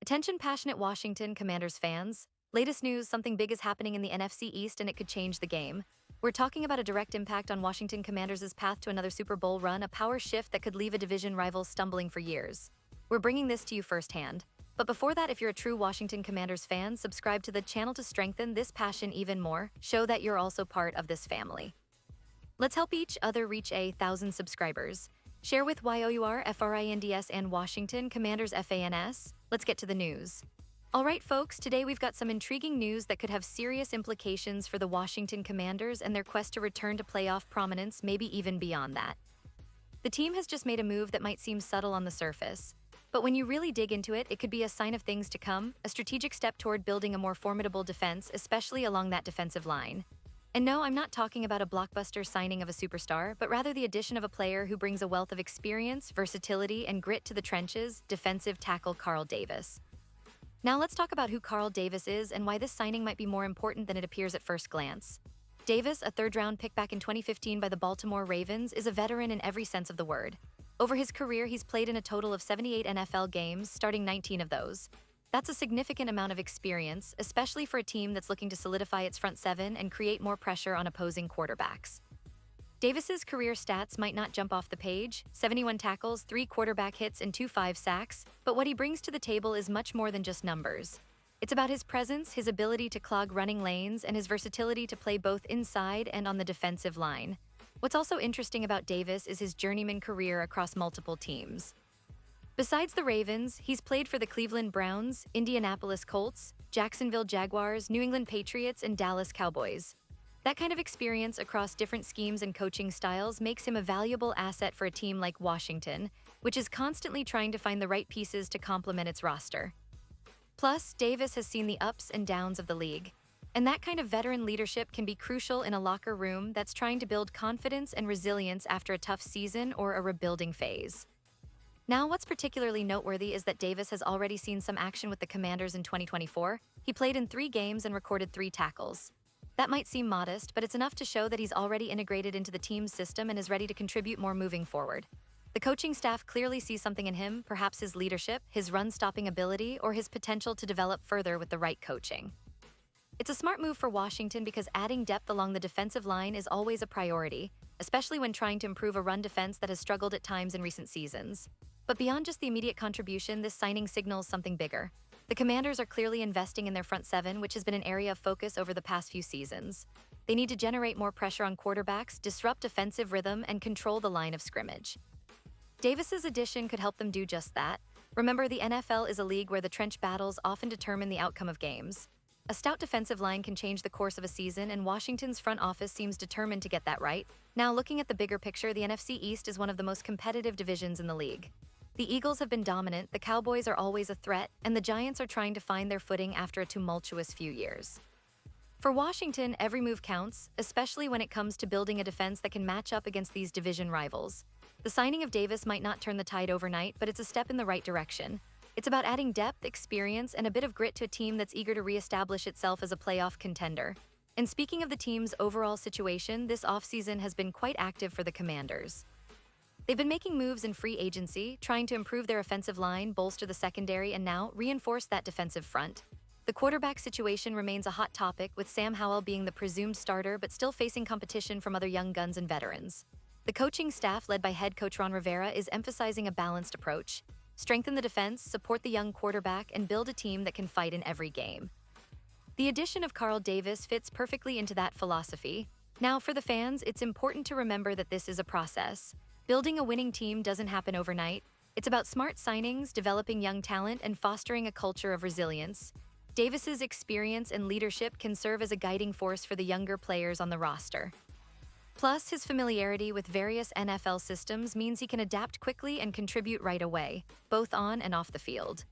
Attention passionate Washington Commanders fans. Latest news, something big is happening in the NFC East and it could change the game. We're talking about a direct impact on Washington Commanders' path to another Super Bowl run, a power shift that could leave a division rival stumbling for years. We're bringing this to you firsthand. But before that, if you're a true Washington Commanders fan, subscribe to the channel to strengthen this passion even more. Show that you're also part of this family. Let's help each other reach 1,000 subscribers. Share with YOURFRINDS and Washington Commanders FANS. Let's get to the news. Alright folks, today we've got some intriguing news that could have serious implications for the Washington Commanders and their quest to return to playoff prominence, maybe even beyond that. The team has just made a move that might seem subtle on the surface, but when you really dig into it, it could be a sign of things to come, a strategic step toward building a more formidable defense, especially along that defensive line. And no, I'm not talking about a blockbuster signing of a superstar, but rather the addition of a player who brings a wealth of experience, versatility, and grit to the trenches, defensive tackle Carl Davis. Now let's talk about who Carl Davis is and why this signing might be more important than it appears at first glance. Davis, a third-round pick back in 2015 by the Baltimore Ravens, is a veteran in every sense of the word. Over his career, he's played in a total of 78 NFL games, starting 19 of those. That's a significant amount of experience, especially for a team that's looking to solidify its front seven and create more pressure on opposing quarterbacks. Davis's career stats might not jump off the page: 71 tackles, 3 quarterback hits, and 2 5 sacks, but what he brings to the table is much more than just numbers. It's about his presence, his ability to clog running lanes, and his versatility to play both inside and on the defensive line. What's also interesting about Davis is his journeyman career across multiple teams. Besides the Ravens, he's played for the Cleveland Browns, Indianapolis Colts, Jacksonville Jaguars, New England Patriots, and Dallas Cowboys. That kind of experience across different schemes and coaching styles makes him a valuable asset for a team like Washington, which is constantly trying to find the right pieces to complement its roster. Plus, Davis has seen the ups and downs of the league, and that kind of veteran leadership can be crucial in a locker room that's trying to build confidence and resilience after a tough season or a rebuilding phase. Now, what's particularly noteworthy is that Davis has already seen some action with the Commanders in 2024. He played in 3 games and recorded 3 tackles. That might seem modest, but it's enough to show that he's already integrated into the team's system and is ready to contribute more moving forward. The coaching staff clearly sees something in him, perhaps his leadership, his run-stopping ability, or his potential to develop further with the right coaching. It's a smart move for Washington because adding depth along the defensive line is always a priority, especially when trying to improve a run defense that has struggled at times in recent seasons. But beyond just the immediate contribution, this signing signals something bigger. The Commanders are clearly investing in their front seven, which has been an area of focus over the past few seasons. They need to generate more pressure on quarterbacks, disrupt offensive rhythm, and control the line of scrimmage. Davis's addition could help them do just that. Remember, the NFL is a league where the trench battles often determine the outcome of games. A stout defensive line can change the course of a season, and Washington's front office seems determined to get that right. Now, looking at the bigger picture, the NFC East is one of the most competitive divisions in the league. The Eagles have been dominant, the Cowboys are always a threat, and the Giants are trying to find their footing after a tumultuous few years. For Washington, every move counts, especially when it comes to building a defense that can match up against these division rivals. The signing of Davis might not turn the tide overnight, but it's a step in the right direction. It's about adding depth, experience, and a bit of grit to a team that's eager to reestablish itself as a playoff contender. And speaking of the team's overall situation, this offseason has been quite active for the Commanders. They've been making moves in free agency, trying to improve their offensive line, bolster the secondary, and now reinforce that defensive front. The quarterback situation remains a hot topic, with Sam Howell being the presumed starter but still facing competition from other young guns and veterans. The coaching staff, led by head coach Ron Rivera, is emphasizing a balanced approach. Strengthen the defense, support the young quarterback, and build a team that can fight in every game. The addition of Carl Davis fits perfectly into that philosophy. Now, for the fans, it's important to remember that this is a process. Building a winning team doesn't happen overnight. It's about smart signings, developing young talent, and fostering a culture of resilience. Davis's experience and leadership can serve as a guiding force for the younger players on the roster. Plus, his familiarity with various NFL systems means he can adapt quickly and contribute right away, both on and off the field.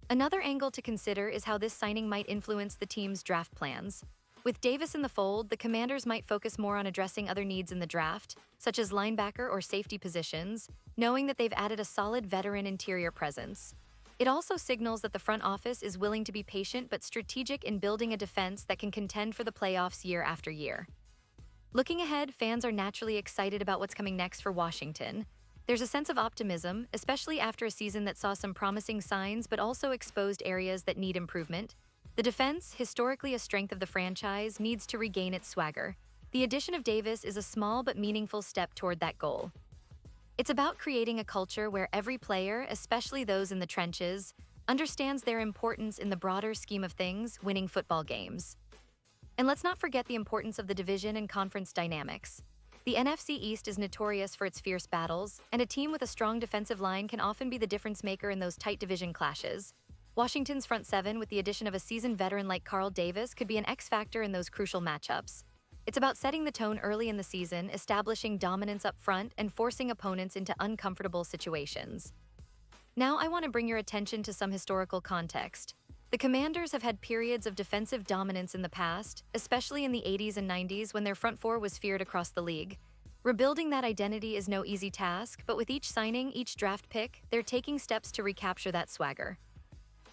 Another angle to consider is how this signing might influence the team's draft plans. With Davis in the fold, the Commanders might focus more on addressing other needs in the draft, such as linebacker or safety positions, knowing that they've added a solid veteran interior presence. It also signals that the front office is willing to be patient but strategic in building a defense that can contend for the playoffs year after year. Looking ahead, fans are naturally excited about what's coming next for Washington. There's a sense of optimism, especially after a season that saw some promising signs but also exposed areas that need improvement. The defense, historically a strength of the franchise, needs to regain its swagger. The addition of Davis is a small but meaningful step toward that goal. It's about creating a culture where every player, especially those in the trenches, understands their importance in the broader scheme of things, winning football games. And let's not forget the importance of the division and conference dynamics. The NFC East is notorious for its fierce battles, and a team with a strong defensive line can often be the difference maker in those tight division clashes. Washington's front seven, with the addition of a seasoned veteran like Carl Davis, could be an X factor in those crucial matchups. It's about setting the tone early in the season, establishing dominance up front, and forcing opponents into uncomfortable situations. Now I want to bring your attention to some historical context. The Commanders have had periods of defensive dominance in the past, especially in the 80s and 90s when their front four was feared across the league. Rebuilding that identity is no easy task, but with each signing, each draft pick, they're taking steps to recapture that swagger.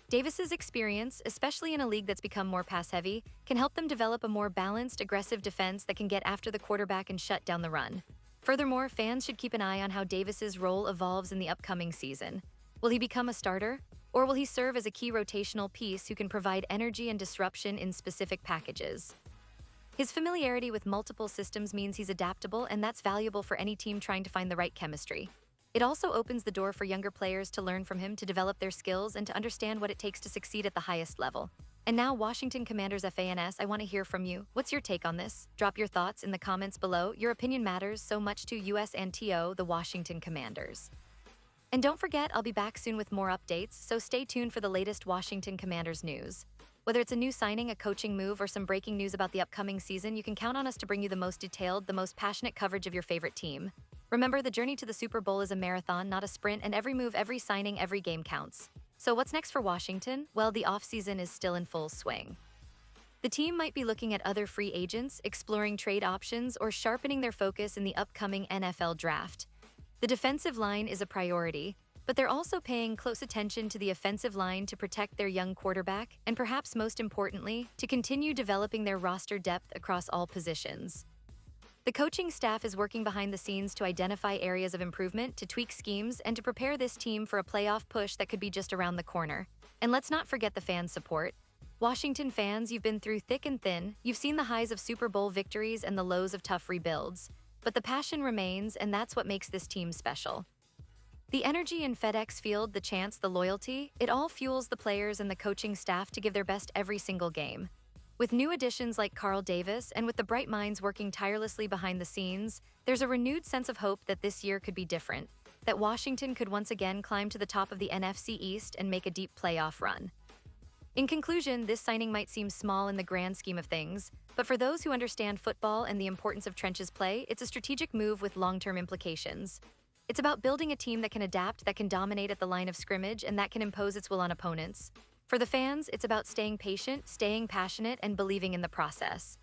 Davis's experience, especially in a league that's become more pass-heavy, can help them develop a more balanced, aggressive defense that can get after the quarterback and shut down the run. Furthermore, fans should keep an eye on how Davis's role evolves in the upcoming season. Will he become a starter? Or will he serve as a key rotational piece who can provide energy and disruption in specific packages? His familiarity with multiple systems means he's adaptable, and that's valuable for any team trying to find the right chemistry. It also opens the door for younger players to learn from him, to develop their skills, and to understand what it takes to succeed at the highest level. And now, Washington Commanders fans, I want to hear from you. What's your take on this? Drop your thoughts in the comments below. Your opinion matters so much to us and to the Washington Commanders. And don't forget, I'll be back soon with more updates, so stay tuned for the latest Washington Commanders news. Whether it's a new signing, a coaching move, or some breaking news about the upcoming season, you can count on us to bring you the most detailed, the most passionate coverage of your favorite team. Remember, the journey to the Super Bowl is a marathon, not a sprint, and every move, every signing, every game counts. So what's next for Washington? Well, the offseason is still in full swing. The team might be looking at other free agents, exploring trade options, or sharpening their focus in the upcoming NFL draft. The defensive line is a priority, but they're also paying close attention to the offensive line to protect their young quarterback, and perhaps most importantly, to continue developing their roster depth across all positions. The coaching staff is working behind the scenes to identify areas of improvement, to tweak schemes, and to prepare this team for a playoff push that could be just around the corner. And let's not forget the fan support. Washington fans, you've been through thick and thin. You've seen the highs of Super Bowl victories and the lows of tough rebuilds. But the passion remains, and that's what makes this team special. The energy in FedEx Field, the chants, the loyalty, it all fuels the players and the coaching staff to give their best every single game. With new additions like Carl Davis, and with the bright minds working tirelessly behind the scenes, there's a renewed sense of hope that this year could be different, that Washington could once again climb to the top of the NFC East and make a deep playoff run. In conclusion, this signing might seem small in the grand scheme of things, but for those who understand football and the importance of trenches play, it's a strategic move with long-term implications. It's about building a team that can adapt, that can dominate at the line of scrimmage, and that can impose its will on opponents. For the fans, it's about staying patient, staying passionate, and believing in the process.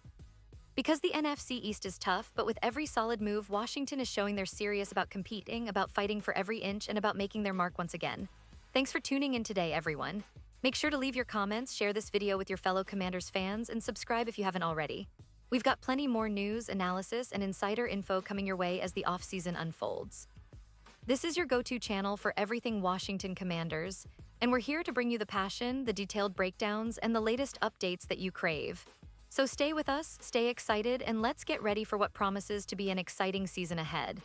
Because the NFC East is tough, but with every solid move, Washington is showing they're serious about competing, about fighting for every inch, and about making their mark once again. Thanks for tuning in today, everyone. Make sure to leave your comments, share this video with your fellow Commanders fans, and subscribe if you haven't already. We've got plenty more news, analysis, and insider info coming your way as the offseason unfolds. This is your go-to channel for everything Washington Commanders, and we're here to bring you the passion, the detailed breakdowns, and the latest updates that you crave. So stay with us, stay excited, and let's get ready for what promises to be an exciting season ahead.